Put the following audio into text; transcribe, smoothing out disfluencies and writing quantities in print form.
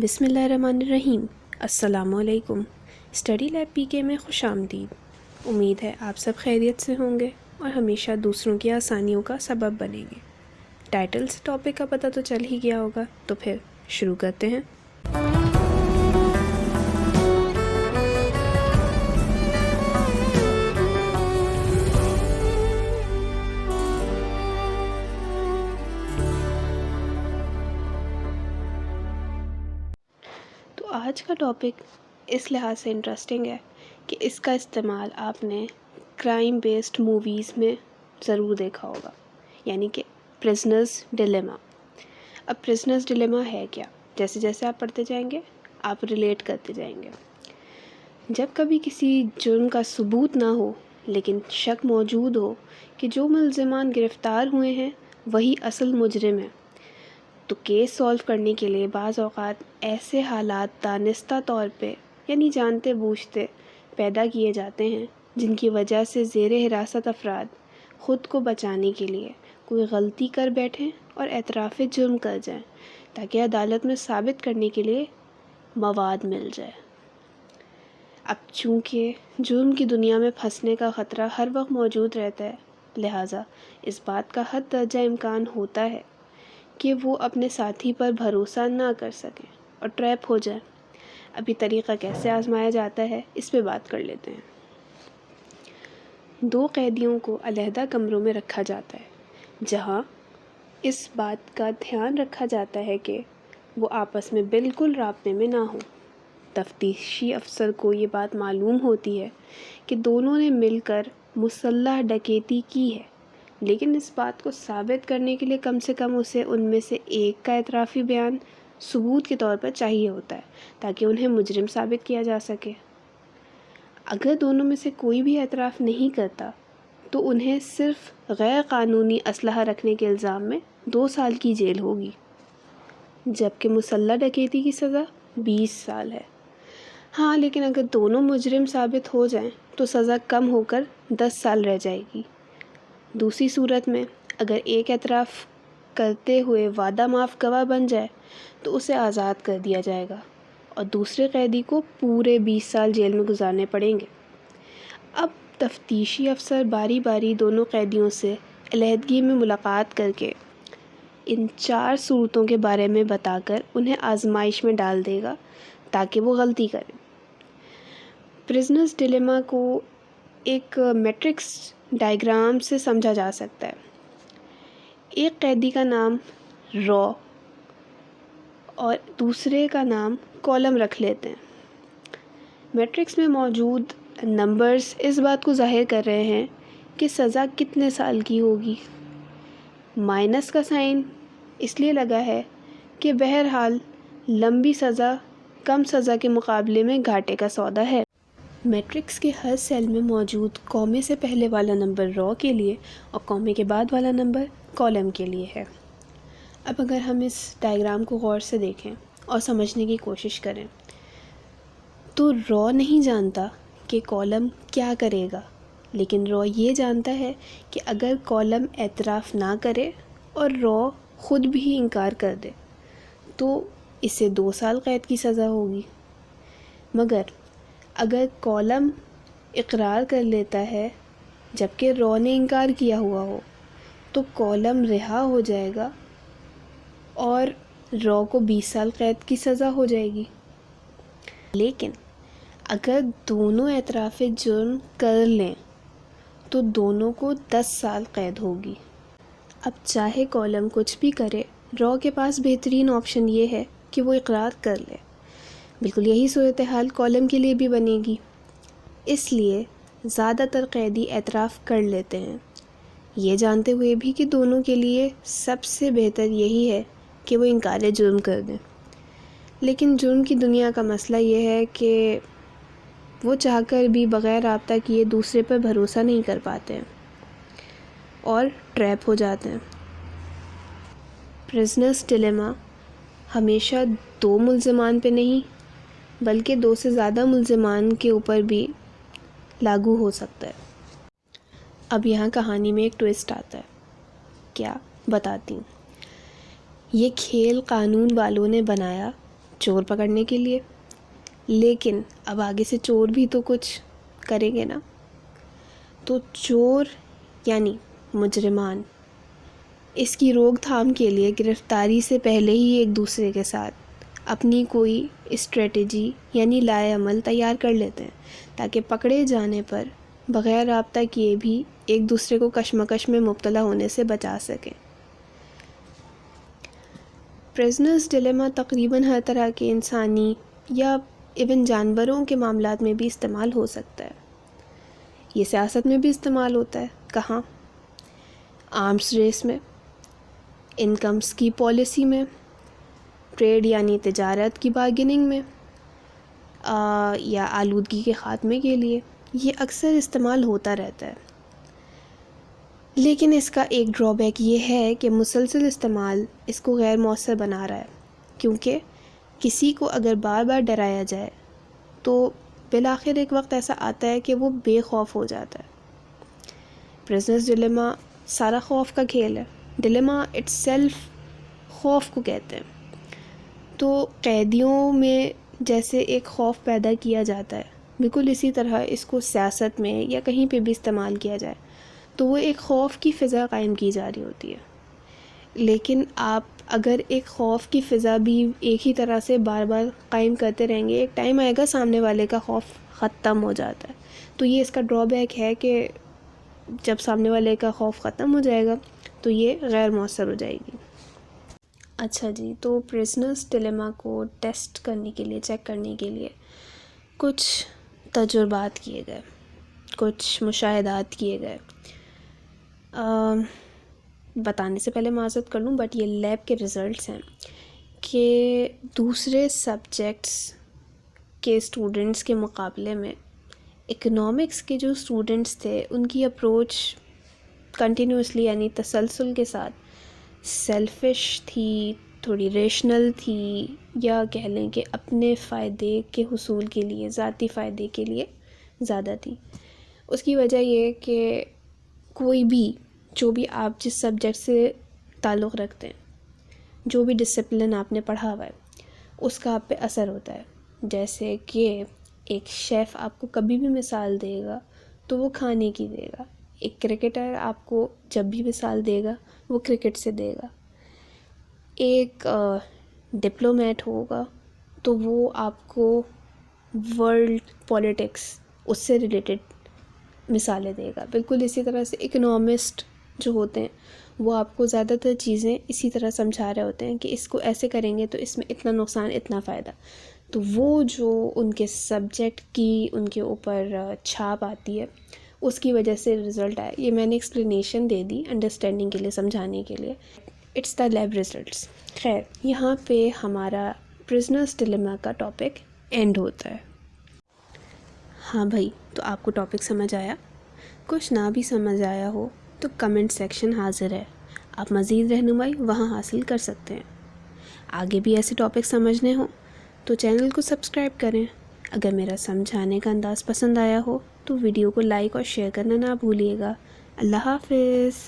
بسم اللہ الرحمن الرحیم۔ السلام علیکم۔ اسٹڈی لیب پی کے میں خوش آمدید۔ امید ہے آپ سب خیریت سے ہوں گے اور ہمیشہ دوسروں کی آسانیوں کا سبب بنیں گے۔ ٹائٹل سے ٹاپک کا پتہ تو چل ہی گیا ہوگا، تو پھر شروع کرتے ہیں۔ آج کا ٹاپک اس لحاظ سے انٹرسٹنگ ہے کہ اس کا استعمال آپ نے کرائم بیسڈ موویز میں ضرور دیکھا ہوگا، یعنی کہ پرزنرز ڈیلیما۔ اب پرزنرز ڈیلیما ہے کیا؟ جیسے جیسے آپ پڑھتے جائیں گے آپ ریلیٹ کرتے جائیں گے۔ جب کبھی کسی جرم کا ثبوت نہ ہو لیکن شک موجود ہو کہ جو ملزمان گرفتار ہوئے ہیں وہی اصل مجرم ہے، تو کیس سالو کرنے کے لیے بعض اوقات ایسے حالات دانستہ طور پہ یعنی جانتے بوجھتے پیدا کیے جاتے ہیں جن کی وجہ سے زیر حراست افراد خود کو بچانے کے لیے کوئی غلطی کر بیٹھیں اور اعتراف جرم کر جائیں تاکہ عدالت میں ثابت کرنے کے لیے مواد مل جائے۔ اب چونکہ جرم کی دنیا میں پھنسنے کا خطرہ ہر وقت موجود رہتا ہے، لہٰذا اس بات کا حد درجہ امکان ہوتا ہے کہ وہ اپنے ساتھی پر بھروسہ نہ کر سکیں اور ٹریپ ہو جائیں۔ اب یہ طریقہ کیسے آزمایا جاتا ہے اس پہ بات کر لیتے ہیں۔ دو قیدیوں کو علیحدہ کمروں میں رکھا جاتا ہے جہاں اس بات کا دھیان رکھا جاتا ہے کہ وہ آپس میں بالکل رابطے میں نہ ہوں۔ تفتیشی افسر کو یہ بات معلوم ہوتی ہے کہ دونوں نے مل کر مسلح ڈکیتی کی ہے، لیکن اس بات کو ثابت کرنے کے لیے کم سے کم اسے ان میں سے ایک کا اعترافی بیان ثبوت کے طور پر چاہیے ہوتا ہے تاکہ انہیں مجرم ثابت کیا جا سکے۔ اگر دونوں میں سے کوئی بھی اعتراف نہیں کرتا تو انہیں صرف غیر قانونی اسلحہ رکھنے کے الزام میں 2 سال کی جیل ہوگی، جبکہ مسلح ڈکیتی کی سزا 20 سال ہے۔ ہاں، لیکن اگر دونوں مجرم ثابت ہو جائیں تو سزا کم ہو کر 10 سال رہ جائے گی۔ دوسری صورت میں اگر ایک اعتراف کرتے ہوئے وعدہ معاف گواہ بن جائے تو اسے آزاد کر دیا جائے گا اور دوسرے قیدی کو پورے 20 سال جیل میں گزارنے پڑیں گے۔ اب تفتیشی افسر باری باری دونوں قیدیوں سے علیحدگی میں ملاقات کر کے ان 4 صورتوں کے بارے میں بتا کر انہیں آزمائش میں ڈال دے گا تاکہ وہ غلطی کریں۔ پرزنرز ڈیلیما کو ایک میٹرکس ڈائیگرام سے سمجھا جا سکتا ہے۔ ایک قیدی کا نام را اور دوسرے کا نام کالم رکھ لیتے ہیں۔ میٹرکس میں موجود نمبرز اس بات کو ظاہر کر رہے ہیں کہ سزا کتنے سال کی ہوگی۔ مائنس کا سائن اس لیے لگا ہے کہ بہرحال لمبی سزا کم سزا کے مقابلے میں گھاٹے کا سودا ہے۔ میٹرکس کے ہر سیل میں موجود کومے سے پہلے والا نمبر را کے لیے اور کومے کے بعد والا نمبر کالم کے لیے ہے۔ اب اگر ہم اس ڈائیگرام کو غور سے دیکھیں اور سمجھنے کی کوشش کریں تو را نہیں جانتا کہ کالم کیا کرے گا، لیکن را یہ جانتا ہے کہ اگر کالم اعتراف نہ کرے اور را خود بھی انکار کر دے تو اسے 2 سال قید کی سزا ہوگی، مگر اگر کالم اقرار کر لیتا ہے جبکہ را نے انکار کیا ہوا ہو تو کالم رہا ہو جائے گا اور را کو 20 سال قید کی سزا ہو جائے گی۔ لیکن اگر دونوں اعتراف جرم کر لیں تو دونوں کو 10 سال قید ہوگی۔ اب چاہے کالم کچھ بھی کرے، را کے پاس بہترین آپشن یہ ہے کہ وہ اقرار کر لے۔ بالکل یہی صورتحال کالم کے لیے بھی بنے گی، اس لیے زیادہ تر قیدی اعتراف کر لیتے ہیں، یہ جانتے ہوئے بھی کہ دونوں کے لیے سب سے بہتر یہی ہے کہ وہ انکار جرم کر دیں۔ لیکن جرم کی دنیا کا مسئلہ یہ ہے کہ وہ چاہ کر بھی بغیر رابطہ کیے دوسرے پر بھروسہ نہیں کر پاتے ہیں اور ٹریپ ہو جاتے ہیں۔ پرزنرز ڈیلیما ہمیشہ 2 ملزمان پہ نہیں بلکہ 2 سے زیادہ ملزمان کے اوپر بھی لاگو ہو سکتا ہے۔ اب یہاں کہانی میں ایک ٹویسٹ آتا ہے، کیا بتاتی ہوں۔ یہ کھیل قانون والوں نے بنایا چور پکڑنے کے لیے، لیکن اب آگے سے چور بھی تو کچھ کریں گے نا. تو چور یعنی مجرمان اس کی روک تھام کے لیے گرفتاری سے پہلے ہی ایک دوسرے کے ساتھ اپنی کوئی اسٹریٹجی یعنی لائے عمل تیار کر لیتے ہیں تاکہ پکڑے جانے پر بغیر رابطہ کیے بھی ایک دوسرے کو کشمکش میں مبتلا ہونے سے بچا سکیں. پرزنرز ڈیلیما تقریباً ہر طرح کے انسانی یا ایون جانوروں کے معاملات میں بھی استعمال ہو سکتا ہے. یہ سیاست میں بھی استعمال ہوتا ہے. کہاں؟ آرمز ریس میں، انکمز کی پالیسی میں، ٹریڈ یعنی تجارت کی بارگیننگ میں، یا آلودگی کے خاتمے کے لیے. یہ اکثر استعمال ہوتا رہتا ہے. لیکن اس کا ایک ڈرا بیک یہ ہے کہ مسلسل استعمال اس کو غیر مؤثر بنا رہا ہے، کیونکہ کسی کو اگر بار بار ڈرایا جائے تو بالآخر ایک وقت ایسا آتا ہے کہ وہ بے خوف ہو جاتا ہے. پرزنرز ڈیلیما سارا خوف کا کھیل ہے. ڈیلیما اٹ سیلف خوف کو کہتے ہیں. تو قیدیوں میں جیسے ایک خوف پیدا کیا جاتا ہے، بالکل اسی طرح اس کو سیاست میں یا کہیں پہ بھی استعمال کیا جائے تو وہ ایک خوف کی فضا قائم کی جا رہی ہوتی ہے. لیکن آپ اگر ایک خوف کی فضا بھی ایک ہی طرح سے بار بار قائم کرتے رہیں گے، ایک ٹائم آئے گا سامنے والے کا خوف ختم ہو جاتا ہے. تو یہ اس کا ڈرا بیک ہے کہ جب سامنے والے کا خوف ختم ہو جائے گا تو یہ غیر مؤثر ہو جائے گی. اچھا جی، تو پرزنرز ڈیلیما کو ٹیسٹ کرنے کے لیے، چیک کرنے کے لیے کچھ تجربات کیے گئے، کچھ مشاہدات کیے گئے. بتانے سے پہلے معذرت کر لوں، بٹ یہ لیب کے ریزلٹس ہیں کہ دوسرے سبجیکٹس کے اسٹوڈنٹس کے مقابلے میں اکنامکس کے جو اسٹوڈنٹس تھے ان کی اپروچ کنٹینیوسلی یعنی تسلسل کے ساتھ سیلفش تھی، تھوڑی ریشنل تھی، یا کہہ لیں کہ اپنے فائدے کے حصول کے لیے، ذاتی فائدے کے لیے زیادہ تھی. اس کی وجہ یہ کہ کوئی بھی جو بھی آپ جس سبجیکٹ سے تعلق رکھتے ہیں، جو بھی ڈسپلن آپ نے پڑھا ہوا ہے، اس کا آپ پہ اثر ہوتا ہے. جیسے کہ ایک شیف آپ کو کبھی بھی مثال دے گا تو وہ کھانے کی دے گا. ایک کرکٹر آپ کو جب بھی مثال دے گا وہ کرکٹ سے دے گا. ایک ڈپلومیٹ ہوگا تو وہ آپ کو ورلڈ پولیٹکس اس سے ریلیٹڈ مثالیں دے گا. بالکل اسی طرح سے اکنامسٹ جو ہوتے ہیں وہ آپ کو زیادہ تر چیزیں اسی طرح سمجھا رہے ہوتے ہیں کہ اس کو ایسے کریں گے تو اس میں اتنا نقصان، اتنا فائدہ. تو وہ جو ان کے سبجیکٹ کی ان کے اوپر چھاپ آتی ہے اس کی وجہ سے رزلٹ آئے. یہ میں نے ایکسپلینیشن دے دی انڈرسٹینڈنگ کے لیے، سمجھانے کے لیے. It's the lab results. خیر، یہاں پہ ہمارا پرزنرز ڈیلیما کا ٹاپک اینڈ ہوتا ہے. ہاں بھائی، تو آپ کو ٹاپک سمجھ آیا؟ کچھ نہ بھی سمجھ آیا ہو تو کمنٹ سیکشن حاضر ہے، آپ مزید رہنمائی وہاں حاصل کر سکتے ہیں. آگے بھی ایسے ٹاپک سمجھنے ہوں تو چینل کو سبسکرائب کریں. اگر میرا سمجھانے کا انداز پسند آیا ہو تو ویڈیو کو لائک اور شیئر کرنا نہ بھولیے گا. اللہ حافظ.